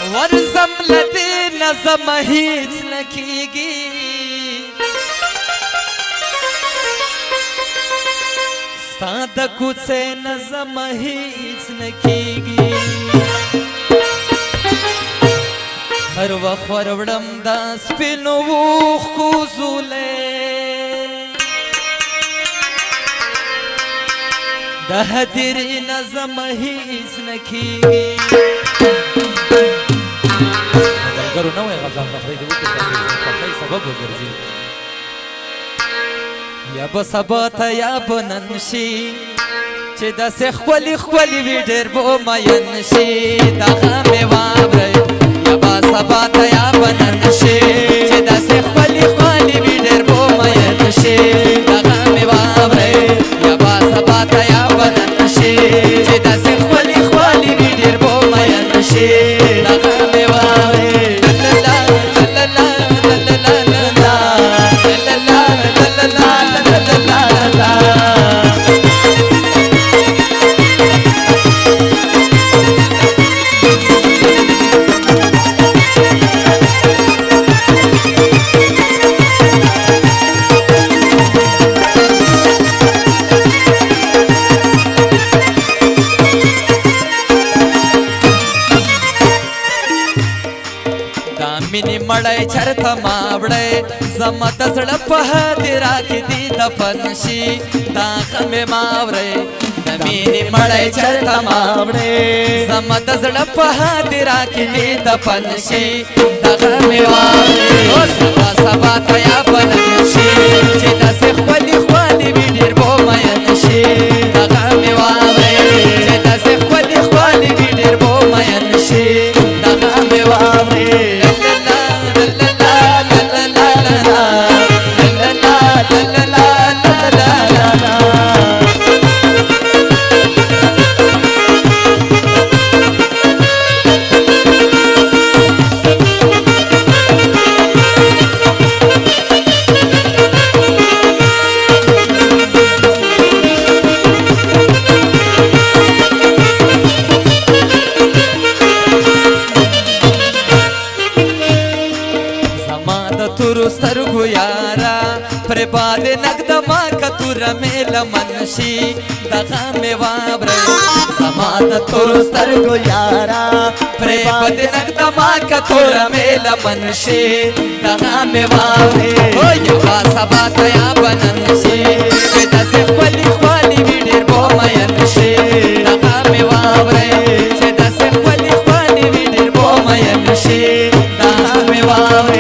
ورزم لدې نظم هیڅ نه کیږي ستا د کوڅې نظم هیڅ نه کیږي هر وخت وروړم دا سپینو اوښکو زولې د هدیرې نظم هیڅ نه کیږي ملګرو نوی غزل تخریج وکړي تاسو د خوښۍ سبب وګرځي یا به سبا ته یا به نن شي چې داسې ښکلي ښکلي وي ډېر به مین شي دغه مې واورئ یا به سبا ته یا به نن شي چې داسې ښکلي ښکلي وي ډېر به مین شي دغه مې واورئ یا به سبا ته یا به نن شي چې داسې ښکلي ښکلي وي ډېر به مین شي دغه مې واورئ مینې مړی چرته ماوړی زما د زړه په هدیره کې دې دفن شي دا غم یې ماورئ د مینې مړی چرته ماوړی زما د زړه په هدیره کې دې دفن شي دا غم یې واورئ سبا سبا ته یا به نن شي چې داسې ښکلي ښکلي وي ډېر به مین شي دا غم یې واورئ چې داسې ښکلي ښکلي وي ډېر به مین شي دا غم یې واورئ تورو سترګو یارا پر باندې نګدما کتوره مې لمن شي دغه مې واورئ زما د تورو سترګو یارا پر باندې نګدما کتوره مې لمن شي دغه مې واورئ یوه سبا ته یا به نن شي چې داسې ښکلي ښکلي وي ډېر به مین شي دغه مې واورئ چې داسې ښکلي ښکلي وي ډېر به مین شي دغه مې واورئ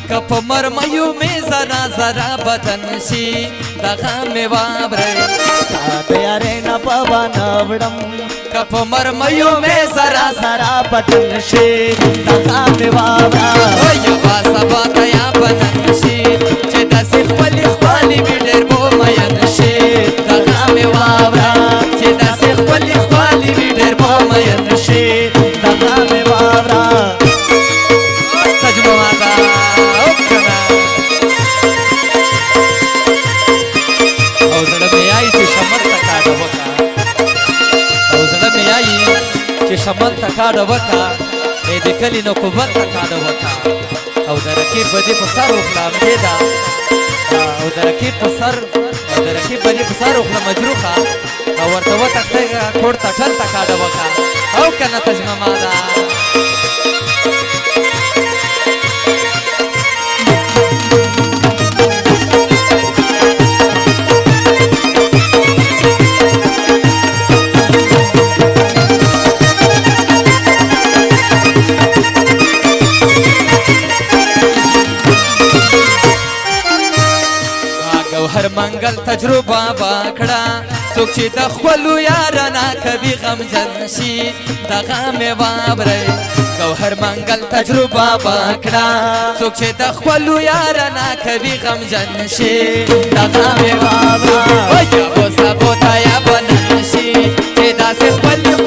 کپ مرمیو می زرا زرا بدن شي دغه مې واورئ ستا د یارۍ نه په بناوړم کپ مرمیو می زرا زرا بدن شي دغه مې واوره یوه سبا ته یا به نن شي چې داسې ښکلي ښکلي وي ډېر به مین شي دغه مې واوره چې داسې ښکلي ښکلي وي ډېر به مین شي دغه مې واوره شمال ته کاډه وکړه د کلي نه کوبل ته کاډه وکړه او د رقیب بدي په سر وکړه امجده او د رقیب بدي په سر وکړه مجروحه او ورته وتښتئ کوړ ته ټل ته کاډه وکړه او که نه تجمما ده هر منگل تجربه باکړه څوک چې د خپلو یارانه کوي غمجن شي دغه مې واورئ ګوهر منګل تجربه وکړه څوک چې د خپلو یارانه کوي غمجن شي دغه مې واورئ یا به سبو ته یا به نن شي چې داسې خپل